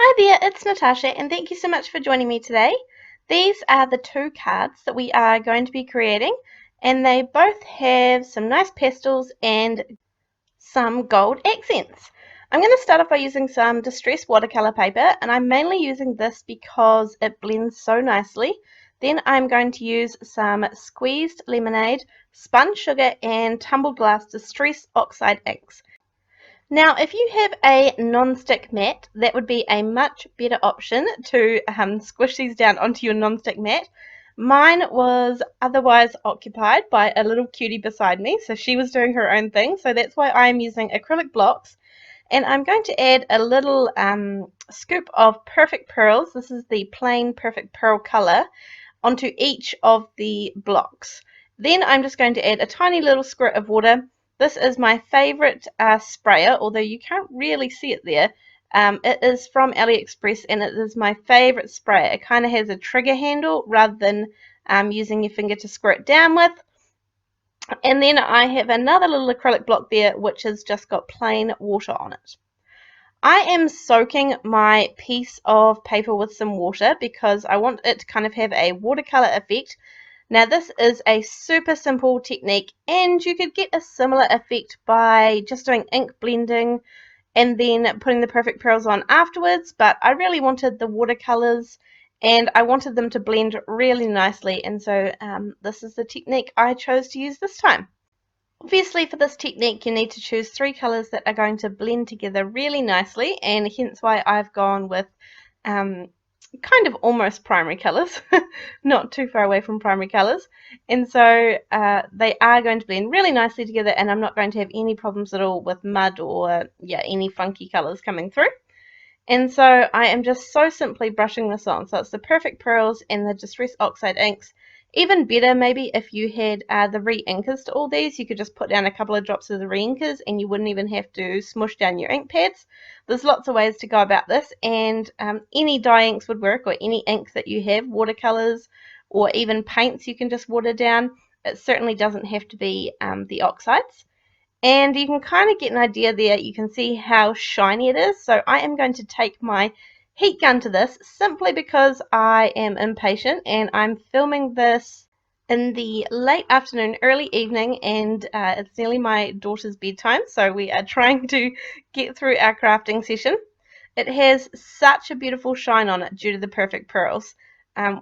Hi there, it's Natasha, and thank you so much for joining me today. These are the two cards that we are going to be creating, and they both have some nice pastels and some gold accents. I'm going to start off by using some distressed watercolor paper, and I'm mainly using this because it blends so nicely. Then I'm going to use some squeezed lemonade, spun sugar, and tumbled glass distress oxide inks. Now, if you have a non-stick mat, that would be a much better option to squish these down onto your non-stick mat. Mine was otherwise occupied by a little cutie beside me, so she was doing her own thing, so that's why I'm using acrylic blocks. And I'm going to add a little scoop of Perfect Pearls. This is the plain Perfect Pearl color onto each of the blocks. Then I'm just going to add a tiny little squirt of water. This is my favorite sprayer, although you can't really see it there. It is from Aliexpress, and it is my favorite sprayer. It kind of has a trigger handle rather than using your finger to squirt down with. And then I have another little acrylic block there, which has just got plain water on it. I am soaking my piece of paper with some water because I want it to kind of have a watercolor effect. Now this is a super simple technique, and you could get a similar effect by just doing ink blending and then putting the Perfect Pearls on afterwards, but I really wanted the watercolors and I wanted them to blend really nicely, and so this is the technique I chose to use this time. Obviously, for this technique, you need to choose three colors that are going to blend together really nicely, and hence why I've gone with kind of almost primary colors, not too far away from primary colors. And so they are going to blend really nicely together, and I'm not going to have any problems at all with mud or any funky colors coming through. And so I am just so simply brushing this on. So it's the Perfect Pearls and the Distress Oxide inks. Even better, maybe if you had the re-inkers to all these, you could just put down a couple of drops of the re-inkers and you wouldn't even have to smush down your ink pads. There's lots of ways to go about this, and any dye inks would work, or any ink that you have, watercolors or even paints you can just water down. It certainly doesn't have to be the oxides. And you can kind of get an idea there. You can see how shiny it is. So I am going to take my heat gun to this simply because I am impatient, and I'm filming this in the late afternoon, early evening, and it's nearly my daughter's bedtime. So we are trying to get through our crafting session. It has such a beautiful shine on it due to the Perfect Pearls,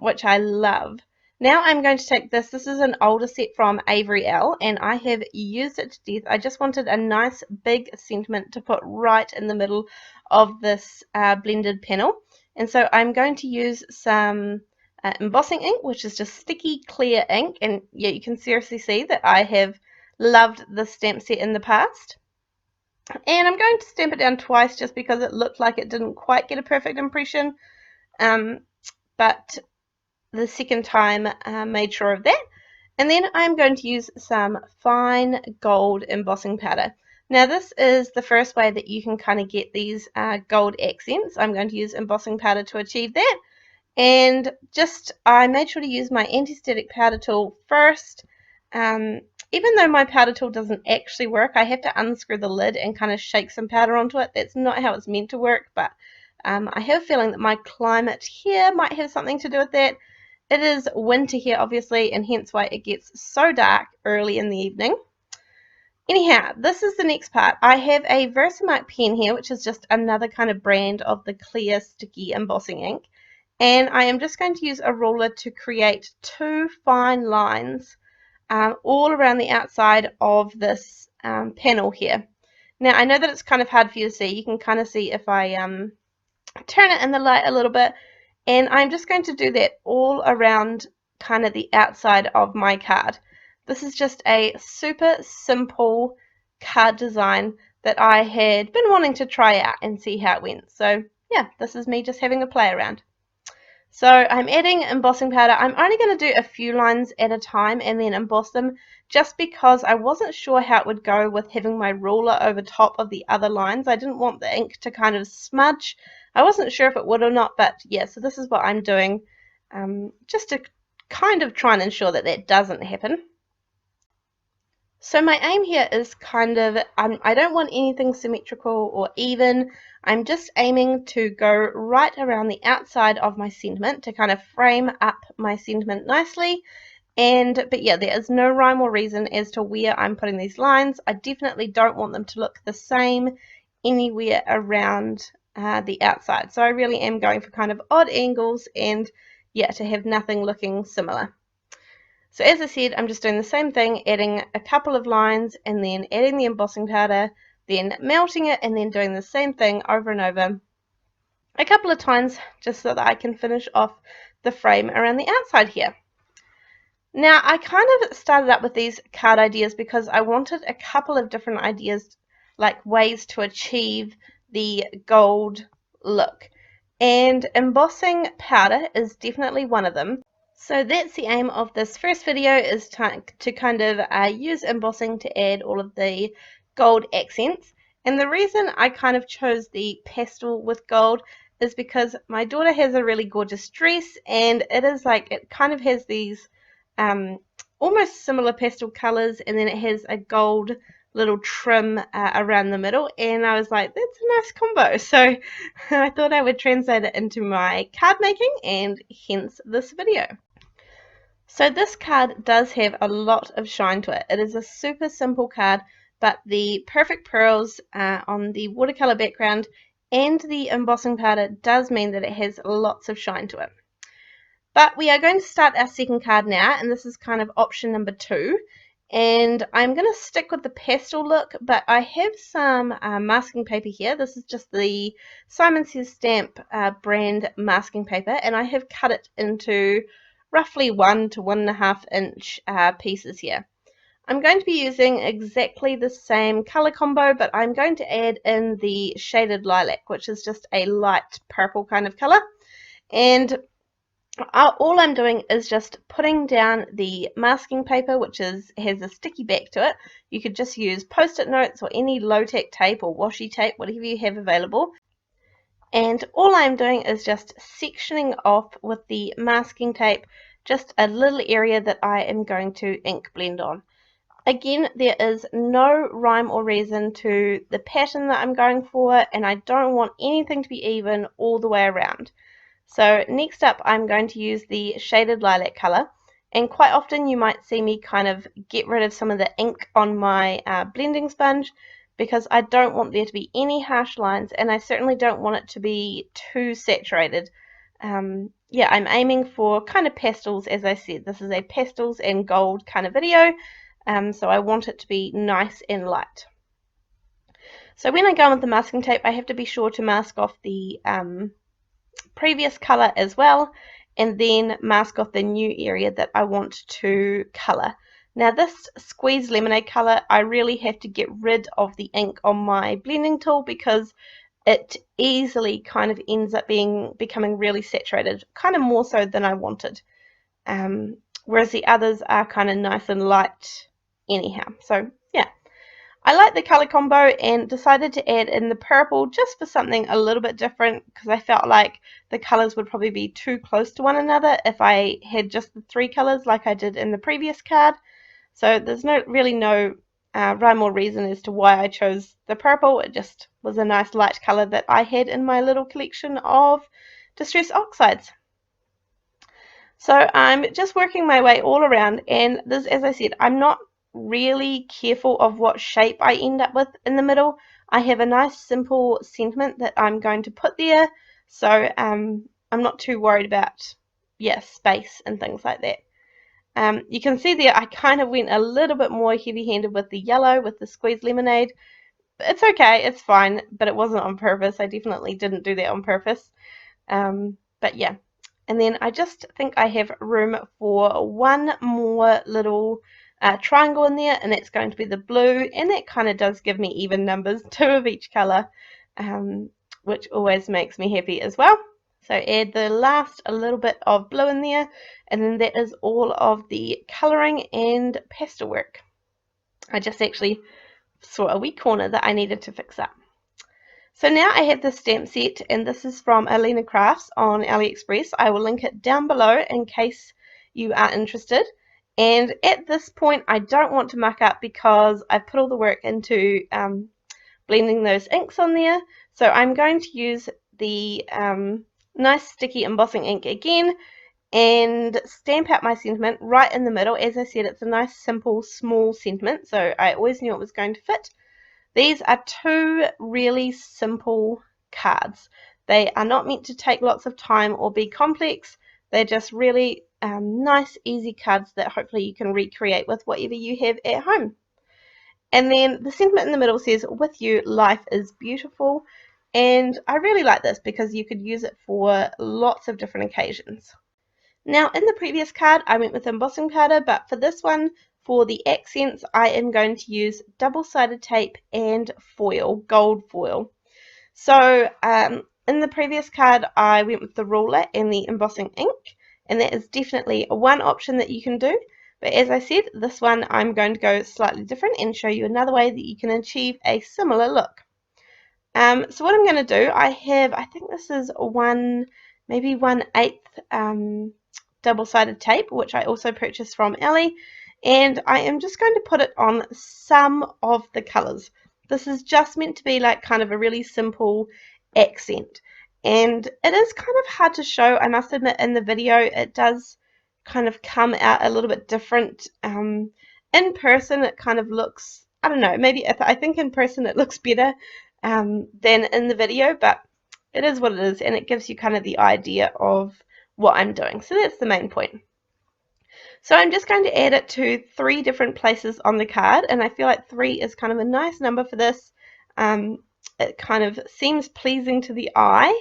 which I love. Now I'm going to take this. This is an older set from Avery L, and I have used it to death. I just wanted a nice big sentiment to put right in the middle of this blended panel. And so I'm going to use some embossing ink, which is just sticky clear ink. And yeah, you can seriously see that I have loved this stamp set in the past. And I'm going to stamp it down twice just because it looked like it didn't quite get a perfect impression. But the second time made sure of that. And then I'm going to use some fine gold embossing powder. Now this is the first way that you can kind of get these gold accents. I'm going to use embossing powder to achieve that. And I made sure to use my anti-static powder tool first. Even though my powder tool doesn't actually work, I have to unscrew the lid and kind of shake some powder onto it. That's not how it's meant to work, but I have a feeling that my climate here might have something to do with that. It is winter here, obviously, and hence why it gets so dark early in the evening. Anyhow, this is the next part. I have a Versamark pen here, which is just another kind of brand of the clear, sticky embossing ink. And I am just going to use a ruler to create two fine lines all around the outside of this panel here. Now, I know that it's kind of hard for you to see. You can kind of see if I turn it in the light a little bit. And I'm just going to do that all around kind of the outside of my card. This is just a super simple card design that I had been wanting to try out and see how it went. So yeah, this is me just having a play around. So I'm adding embossing powder. I'm only going to do a few lines at a time and then emboss them, just because I wasn't sure how it would go with having my ruler over top of the other lines. I didn't want the ink to kind of smudge. I wasn't sure if it would or not, but yeah, so this is what I'm doing, just to kind of try and ensure that that doesn't happen. So my aim here is kind of, I don't want anything symmetrical or even. I'm just aiming to go right around the outside of my sentiment to kind of frame up my sentiment nicely. But yeah, there is no rhyme or reason as to where I'm putting these lines. I definitely don't want them to look the same anywhere around the outside. So I really am going for kind of odd angles and yeah, to have nothing looking similar. So as I said, I'm just doing the same thing, adding a couple of lines and then adding the embossing powder, then melting it and then doing the same thing over and over a couple of times just so that I can finish off the frame around the outside here. Now, I kind of started up with these card ideas because I wanted a couple of different ideas, like ways to achieve the gold look. And embossing powder is definitely one of them. So that's the aim of this first video, is to kind of use embossing to add all of the gold accents. And the reason I kind of chose the pastel with gold is because my daughter has a really gorgeous dress, and it is like, it kind of has these almost similar pastel colors, and then it has a gold little trim around the middle, and I was like, that's a nice combo. So I thought I would translate it into my card making, and hence this video. So this card does have a lot of shine to it. It is a super simple card, but the perfect pearls on the watercolor background and the embossing powder does mean that it has lots of shine to it. But we are going to start our second card now, and this is kind of option number 2. And I'm going to stick with the pastel look, but I have some masking paper here. This is just the Simon Says Stamp brand masking paper, and I have cut it into roughly 1 to 1.5 inch pieces here. I'm going to be using exactly the same color combo, but I'm going to add in the shaded lilac, which is just a light purple kind of color. And all I'm doing is just putting down the masking paper, which has a sticky back to it. You could just use post-it notes or any low-tack tape or washi tape, whatever you have available. And all I'm doing is just sectioning off with the masking tape just a little area that I am going to ink blend on. Again, there is no rhyme or reason to the pattern that I'm going for, and I don't want anything to be even all the way around. So next up, I'm going to use the shaded lilac color, and quite often you might see me kind of get rid of some of the ink on my blending sponge, because I don't want there to be any harsh lines, and I certainly don't want it to be too saturated. Yeah, I'm aiming for kind of pastels. As I said, this is a pastels and gold kind of video, so I want it to be nice and light. So when I go with the masking tape, I have to be sure to mask off the previous color as well, and then mask off the new area that I want to color. Now this squeeze lemonade color, I really have to get rid of the ink on my blending tool because it easily kind of ends up becoming really saturated, kind of more so than I wanted. Whereas the others are kind of nice and light anyhow. So yeah, I like the color combo and decided to add in the purple just for something a little bit different, because I felt like the colors would probably be too close to one another if I had just the 3 colors like I did in the previous card. So there's really no rhyme or reason as to why I chose the purple. It just was a nice light color that I had in my little collection of distress oxides. So I'm just working my way all around, and this, as I said, I'm not really careful of what shape I end up with in the middle. I have a nice simple sentiment that I'm going to put there, so I'm not too worried about space and things like that. You can see there I kind of went a little bit more heavy-handed with the yellow, with the squeezed lemonade. It's okay, it's fine, but it wasn't on purpose. I definitely didn't do that on purpose. But yeah, and then I just think I have room for one more little triangle in there, and that's going to be the blue, and that kind of does give me even numbers, 2 of each color, which always makes me happy as well. So add the last a little bit of blue in there, and then that is all of the coloring and pastel work. I just actually saw a wee corner that I needed to fix up. So now I have this stamp set, and this is from Alina Crafts on Aliexpress. I will link it down below in case you are interested. And at this point I don't want to muck up because I've put all the work into blending those inks on there. So I'm going to use the nice sticky embossing ink again and stamp out my sentiment right in the middle. As I said, it's a nice simple small sentiment, so I always knew it was going to fit. These are two really simple cards. They are not meant to take lots of time or be complex. They're just really nice, easy cards that hopefully you can recreate with whatever you have at home. And then the sentiment in the middle says, "With you, life is beautiful." And I really like this because you could use it for lots of different occasions. Now, in the previous card, I went with embossing powder, but for this one, for the accents, I am going to use double-sided tape and foil, gold foil. So in the previous card, I went with the ruler and the embossing ink, and that is definitely one option that you can do. But as I said, this one I'm going to go slightly different and show you another way that you can achieve a similar look. So what I'm going to do, I think this is maybe 1/8 double-sided tape, which I also purchased from Ali, and I am just going to put it on some of the colors. This is just meant to be like kind of a really simple accent, and it is kind of hard to show. I must admit, in the video it does kind of come out a little bit different. In person it kind of looks, I don't know, maybe I think in person it looks better than in the video, but it is what it is, and it gives you kind of the idea of what I'm doing. So that's the main point. So I'm just going to add it to 3 different places on the card, and I feel like 3 is kind of a nice number for this. It kind of seems pleasing to the eye,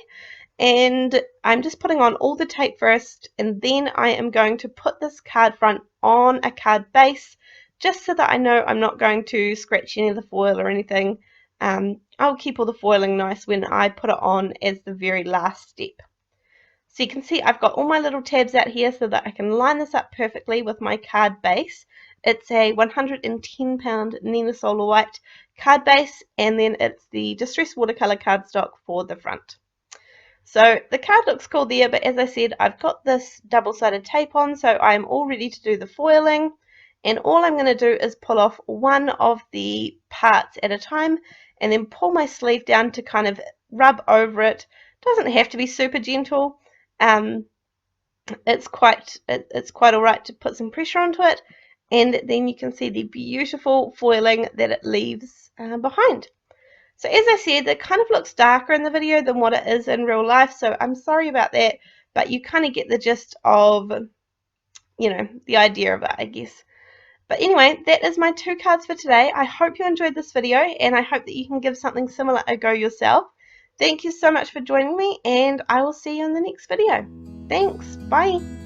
and I'm just putting on all the tape first, and then I am going to put this card front on a card base just so that I know I'm not going to scratch any of the foil or anything. I'll keep all the foiling nice when I put it on as the very last step. So you can see I've got all my little tabs out here so that I can line this up perfectly with my card base. It's a 110 Nina Solar White card base, and then it's the Distress Watercolor cardstock for the front. So the card looks cool there, but as I said, I've got this double-sided tape on, so I'm all ready to do the foiling. And all I'm going to do is pull off one of the parts at a time and then pull my sleeve down to kind of rub over it. Doesn't have to be super gentle. It's quite all right to put some pressure onto it, and then you can see the beautiful foiling that it leaves behind. So as I said, it kind of looks darker in the video than what it is in real life, so I'm sorry about that, but you kind of get the gist of, you know, the idea of it, I guess. But anyway, that is my 2 cards for today. I hope you enjoyed this video, and I hope that you can give something similar a go yourself. Thank you so much for joining me, and I will see you in the next video. Thanks. Bye.